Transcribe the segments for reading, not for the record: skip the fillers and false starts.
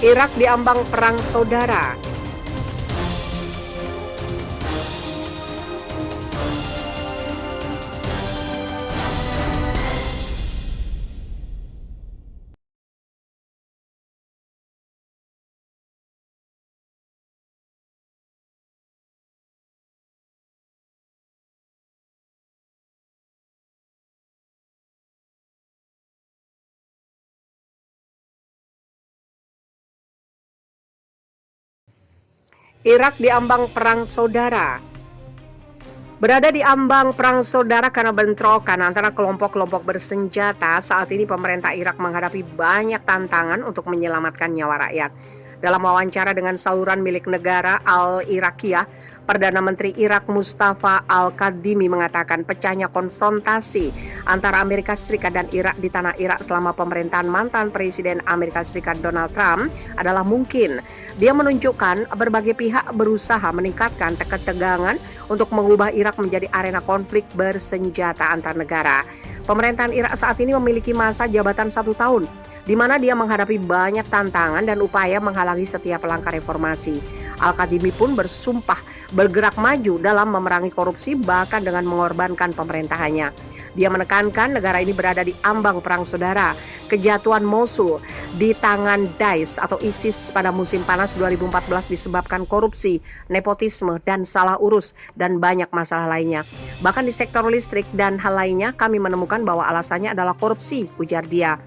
Irak diambang perang saudara. Irak diambang perang saudara. Berada di ambang perang saudara karena bentrokan antara kelompok-kelompok bersenjata, saat ini pemerintah Irak menghadapi banyak tantangan untuk menyelamatkan nyawa rakyat. Dalam wawancara dengan saluran milik negara Al-Iraqiyah, Perdana Menteri Irak Mustafa Al-Kadhimi mengatakan pecahnya konfrontasi antara Amerika Serikat dan Irak di tanah Irak selama pemerintahan mantan Presiden Amerika Serikat Donald Trump adalah mungkin. Dia menunjukkan berbagai pihak berusaha meningkatkan ketegangan untuk mengubah Irak menjadi arena konflik bersenjata antar negara. Pemerintahan Irak saat ini memiliki masa jabatan 1 tahun, di mana dia menghadapi banyak tantangan dan upaya menghalangi setiap langkah reformasi. Al-Kadhimi pun bersumpah bergerak maju dalam memerangi korupsi bahkan dengan mengorbankan pemerintahannya. Dia menekankan negara ini berada di ambang perang saudara. Kejatuhan Mosul di tangan Daesh atau ISIS pada musim panas 2014 disebabkan korupsi, nepotisme, dan salah urus, dan banyak masalah lainnya. Bahkan di sektor listrik dan hal lainnya kami menemukan bahwa alasannya adalah korupsi, ujar dia.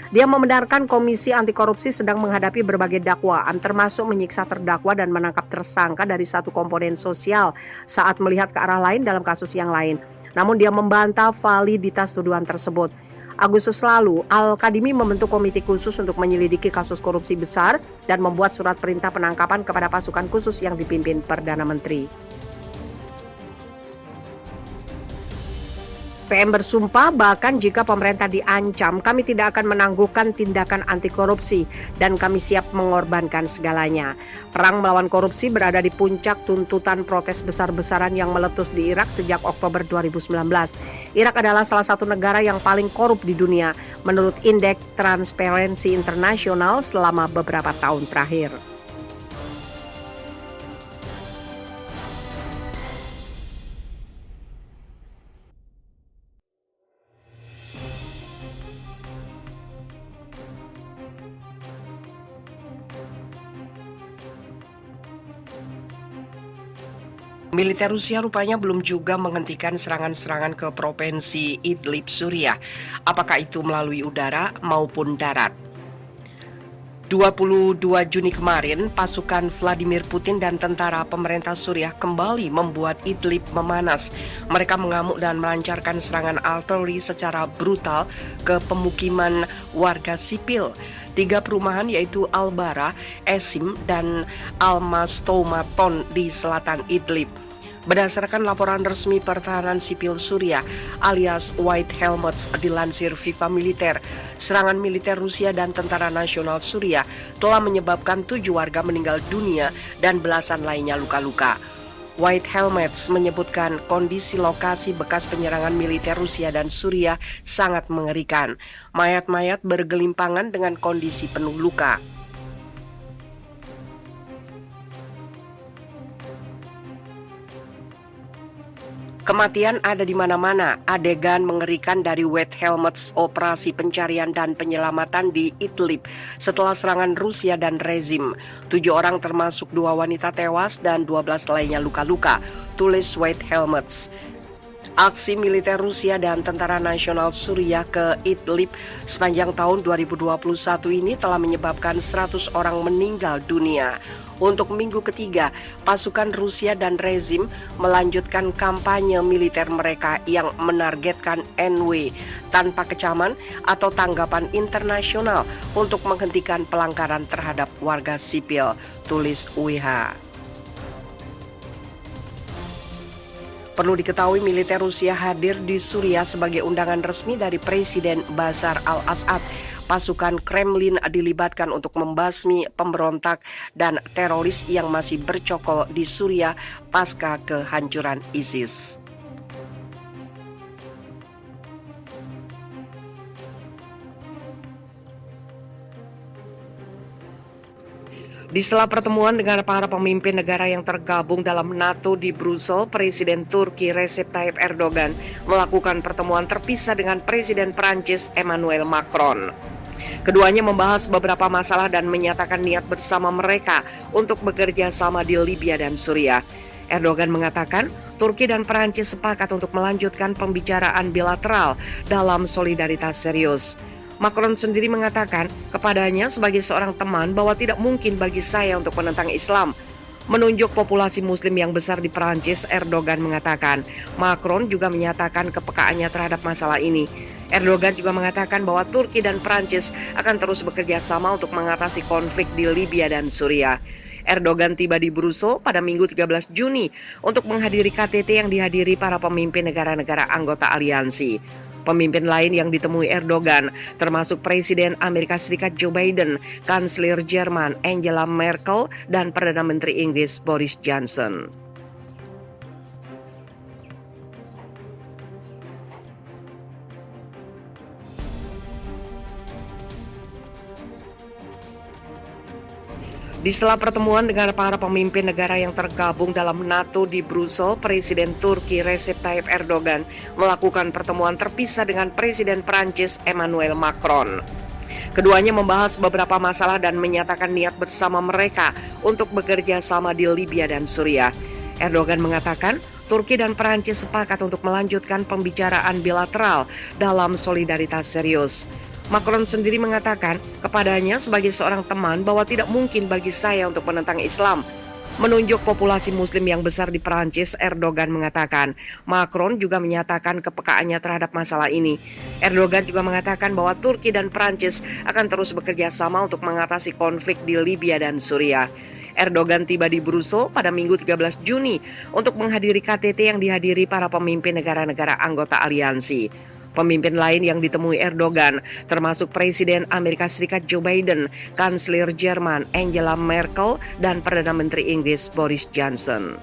Dia membenarkan Komisi Anti Korupsi sedang menghadapi berbagai dakwaan, termasuk menyiksa terdakwa dan menangkap tersangka dari satu komponen sosial saat melihat ke arah lain dalam kasus yang lain. Namun dia membantah validitas tuduhan tersebut. Agustus lalu, Al-Kadhimi membentuk komite khusus untuk menyelidiki kasus korupsi besar dan membuat surat perintah penangkapan kepada pasukan khusus yang dipimpin Perdana Menteri. PM bersumpah bahkan jika pemerintah diancam, kami tidak akan menangguhkan tindakan anti korupsi dan kami siap mengorbankan segalanya. Perang melawan korupsi berada di puncak tuntutan protes besar-besaran yang meletus di Irak sejak Oktober 2019. Irak adalah salah satu negara yang paling korup di dunia menurut Indeks Transparency International selama beberapa tahun terakhir. Militer Rusia rupanya belum juga menghentikan serangan-serangan ke provinsi Idlib, Suriah. Apakah itu melalui udara maupun darat? 22 Juni kemarin, pasukan Vladimir Putin dan tentara pemerintah Suriah kembali membuat Idlib memanas. Mereka mengamuk dan melancarkan serangan artileri secara brutal ke pemukiman warga sipil. 3 perumahan yaitu Al-Bara, Esim, dan Al-Mastomaton di selatan Idlib. Berdasarkan laporan resmi pertahanan sipil Suriah alias White Helmets dilansir Viva Militer, serangan militer Rusia dan Tentara Nasional Suriah telah menyebabkan 7 warga meninggal dunia dan belasan lainnya luka-luka. White Helmets menyebutkan kondisi lokasi bekas penyerangan militer Rusia dan Suriah sangat mengerikan. Mayat-mayat bergelimpangan dengan kondisi penuh luka. Kematian ada di mana-mana. Adegan mengerikan dari White Helmets operasi pencarian dan penyelamatan di Idlib setelah serangan Rusia dan rezim. 7 orang termasuk 2 wanita tewas dan 12 lainnya luka-luka, tulis White Helmets. Aksi militer Rusia dan Tentara Nasional Suriah ke Idlib sepanjang tahun 2021 ini telah menyebabkan 100 orang meninggal dunia. Untuk minggu ketiga, pasukan Rusia dan rezim melanjutkan kampanye militer mereka yang menargetkan NW tanpa kecaman atau tanggapan internasional untuk menghentikan pelanggaran terhadap warga sipil, tulis WH. Perlu diketahui militer Rusia hadir di Suriah sebagai undangan resmi dari Presiden Bashar al-Assad. Pasukan Kremlin dilibatkan untuk membasmi pemberontak dan teroris yang masih bercokol di Suriah pasca kehancuran ISIS. Di sela pertemuan dengan para pemimpin negara yang tergabung dalam NATO di Brussel, Presiden Turki Recep Tayyip Erdogan melakukan pertemuan terpisah dengan Presiden Prancis Emmanuel Macron. Keduanya membahas beberapa masalah dan menyatakan niat bersama mereka untuk bekerja sama di Libya dan Suriah. Erdogan mengatakan Turki dan Prancis sepakat untuk melanjutkan pembicaraan bilateral dalam solidaritas serius. Macron sendiri mengatakan kepadanya sebagai seorang teman bahwa tidak mungkin bagi saya untuk menentang Islam. Menunjuk populasi muslim yang besar di Perancis, Erdogan mengatakan Macron juga menyatakan kepekaannya terhadap masalah ini. Erdogan juga mengatakan bahwa Turki dan Perancis akan terus bekerja sama untuk mengatasi konflik di Libya dan Suriah. Erdogan tiba di Brussel pada Minggu 13 Juni untuk menghadiri KTT yang dihadiri para pemimpin negara-negara anggota aliansi. Pemimpin lain yang ditemui Erdogan termasuk Presiden Amerika Serikat Joe Biden, Kanselir Jerman Angela Merkel, dan Perdana Menteri Inggris Boris Johnson. Di sela pertemuan dengan para pemimpin negara yang tergabung dalam NATO di Brussel, Presiden Turki Recep Tayyip Erdogan melakukan pertemuan terpisah dengan Presiden Prancis Emmanuel Macron. Keduanya membahas beberapa masalah dan menyatakan niat bersama mereka untuk bekerja sama di Libya dan Suriah. Erdogan mengatakan Turki dan Prancis sepakat untuk melanjutkan pembicaraan bilateral dalam solidaritas serius. Macron sendiri mengatakan kepadanya sebagai seorang teman bahwa tidak mungkin bagi saya untuk menentang Islam. Menunjuk populasi muslim yang besar di Perancis, Erdogan mengatakan Macron juga menyatakan kepekaannya terhadap masalah ini. Erdogan juga mengatakan bahwa Turki dan Perancis akan terus bekerja sama untuk mengatasi konflik di Libya dan Suriah. Erdogan tiba di Brussel pada Minggu 13 Juni untuk menghadiri KTT yang dihadiri para pemimpin negara-negara anggota aliansi. Pemimpin lain yang ditemui Erdogan termasuk Presiden Amerika Serikat Joe Biden, Kanselir Jerman Angela Merkel, dan Perdana Menteri Inggris Boris Johnson.